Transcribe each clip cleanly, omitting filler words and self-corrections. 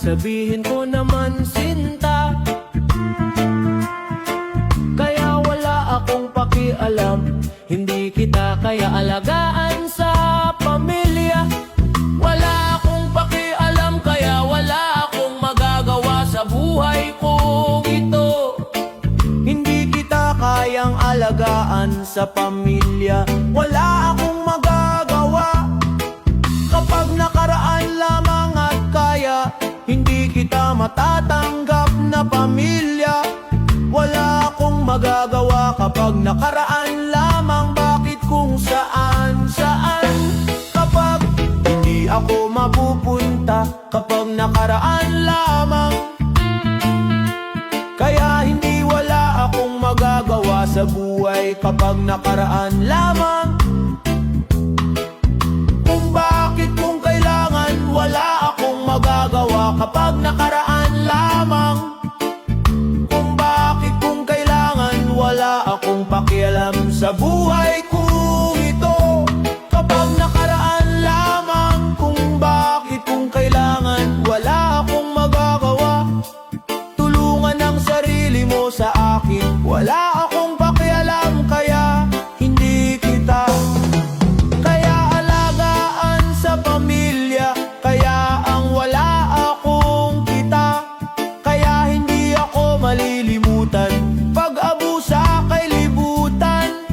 sabihin ko naman sinta. Kaya wala akong pakialam, hindi kita kaya alagaan sa pamilya. Wala akong pakialam, kaya wala akong magagawa sa buhay kong ito. Hindi kita kayang alagaan sa pamilya. Wala akong magagawa kapag nakaraan lamang at kaya hindi kita matatanggap na pamilya. Wala akong magagawa kapag nakaraan lamang, bakit kung saan saan. Kapag hindi ako mapupunta, kapag nakaraan lamang, kaya hindi wala akong magagawa sa buhay kapag nakaraan lamang. Kung bakit kung kailangan, wala akong magagawa kapag nakaraan lamang. Kung bakit kung kailangan, wala akong pakialam sa buhay kong ito. Kapag nakaraan lamang, kung bakit kung kailangan, wala akong magagawa. Tulungan ang sarili mo sa akin, wala akong pakialam, kaya hindi kita kaya alagaan sa pamilya. Kaya ang wala akong kita, kaya hindi ako malilimutan. Pag-abusa kay libutan,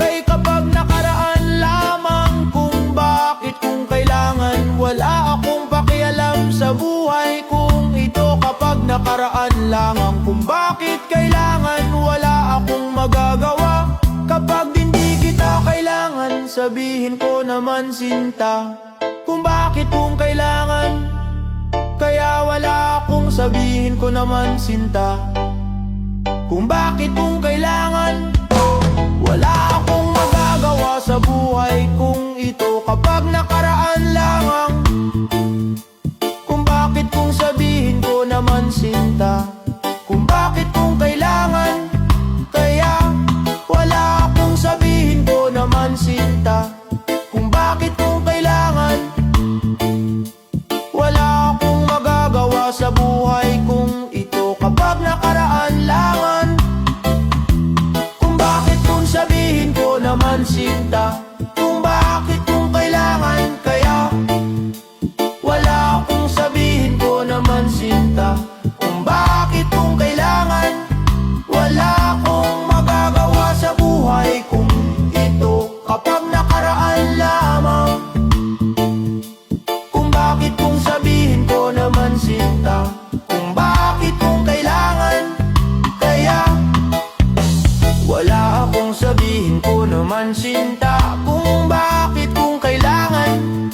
kay kapag nakaraan lamang, kung bakit kung kailangan, wala akong pakialam sa buhay kong ito. Kapag nakaraan lamang, kung bakit kailangan, wala akong magagawa. Kapag hindi kita kailangan, sabihin ko naman sinta. Kung bakit kung kailangan, kaya wala akong sabihin ko naman sinta. Kung bakit kung kailangan, wala akong magagawa sa buhay kong ito. Kapag nakaraan lamang, kung bakit kung sabihin ko naman sinta. Kung bakit kung kailangan, kaya wala akong sabihin ko naman sinta. Kung bakit kung kailangan, wala akong magagawa sa buhay kong ito. Kapag nakaraan lamang, kung bakit kung sabihin ko naman sinta. Kung bakit kung kailangan, kaya wala akong sabihin ko naman sinta. Kung bakit kung kailangan, wala akong magagawa sa buhay kong ito. Kapag nakaraan lamang, kung bakit kung sabihin ko naman sinta. Kung bakit kung kailangan, kaya wala akong sabihin ko naman sinta. Kung bakit kung kailangan,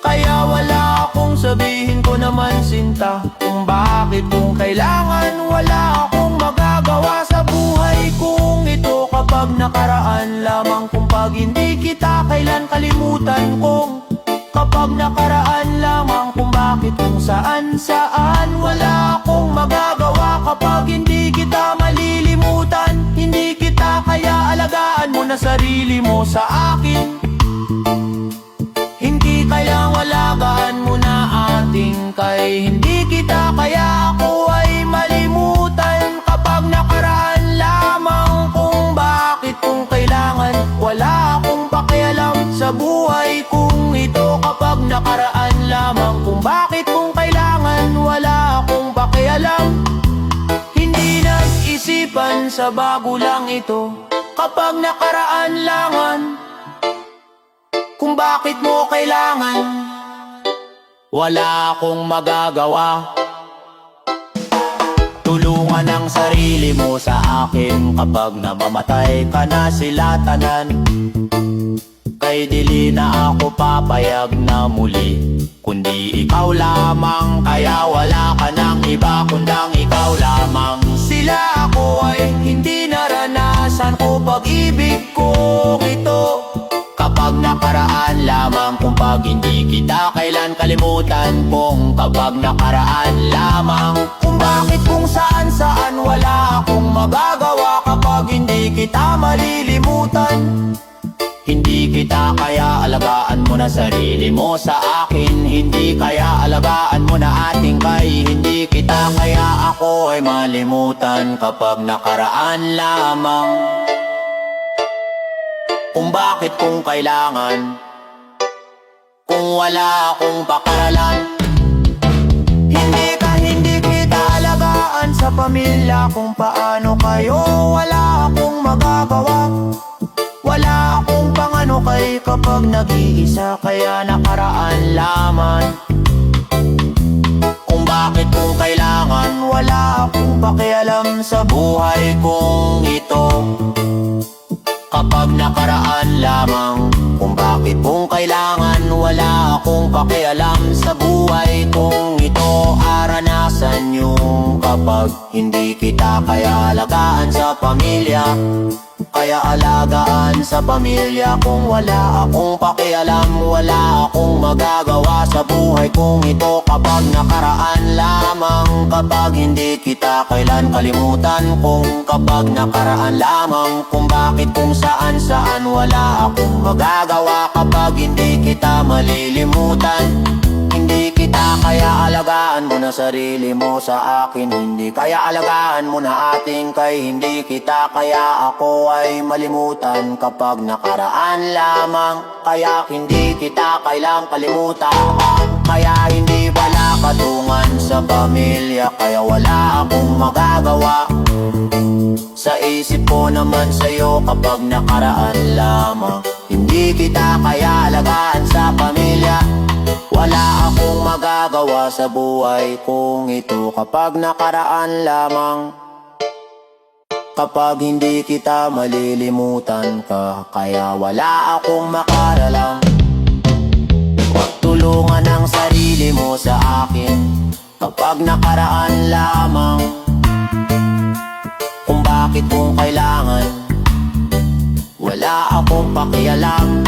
kaya wala akong sabihin ko naman sinta. Kung bakit kung kailangan, wala akong magagawa sa buhay kong ito. Kapag nakaraan lamang, kung pag hindi kita kailan kalimutan kong. Kapag nakaraan lamang, kung bakit kung saan saan, wala akong magagawa. Kapag hindi kita malilimutan, hindi kita kaya alagaan mo na sarili mo sa akin. Hindi kaya alagaan mo na ating kay hindi kita kaya ako ay malimutan. Kapag nakaraan lamang, kung bakit kung kailangan, wala akong pakialam sa buhay kong ito. Kapag nakaraan lamang, kung bakit kung kailangan, wala akong pakialam. Hindi nag-isipan sa bago lang ito. Kapag nakaraan langan, kung bakit mo kailangan, wala akong magagawa. Tulungan ang sarili mo sa akin. Kapag namamatay ka na sila tanan, kay dili na ako papayag na muli, kundi ikaw lamang. Kaya wala ka ng iba kundang ikaw lamang. Sila ako ay hindi naranasan ko pag-ibig ko ito. Kapag nakaraan lamang, kung pag hindi kita kailan kalimutan kong. Kapag nakaraan lamang, kung bakit kung saan saan, wala akong magagawa. Kapag hindi kita malilimutan, hindi kita kaya alagaan mo na na sarili mo sa akin. Hindi kaya alagaan mo na ating kay hindi kita, kaya ako ay malimutan kapag nakaraan lamang. Kung bakit kung kailangan, kung wala akong pakaralan. Hindi kita alagaan sa pamilya, kung paano kayo wala akong magagawa. Wala akong pangano kay kapag nag-iisa, kaya nakaraan lamang. Kung bakit kung kailangan, wala akong pakialam sa buhay kong ito. Kapag nakaraan lamang, kung bakit kung kailangan, wala akong pakialam sa buhay kong ito. Aranasan yung kapag hindi kita kaya alagaan sa pamilya, kaya alagaan sa pamilya. Kung wala akong pakialam, wala akong magagawa sa buhay kong ito. Kapag nakaraan lamang, kapag hindi kita kailan kalimutan. Kung kapag nakaraan lamang, kung bakit kung saan wala akong magagawa. Kapag hindi kita malilimutan, hindi kita kaya alagaan mo na sarili mo sa akin. Hindi kaya alagaan mo na ating kay hindi kita, kaya ako ay malimutan kapag nakaraan lamang. Kaya hindi kita kailang kalimutan, kaya hindi wala katungan sa pamilya, kaya wala akong magagawa. Sa isip ko naman sa'yo kapag nakaraan lamang. Hindi kita kaya alagaan sa pamilya, wala akong magagawa sa buhay kong ito. Kapag nakaraan lamang, kapag hindi kita malilimutan ka, kaya wala akong makaralang. Huwag tulungan ang sarili mo sa akin kapag nakaraan lamang. Kung bakit kung kailangan, wala akong pakialam.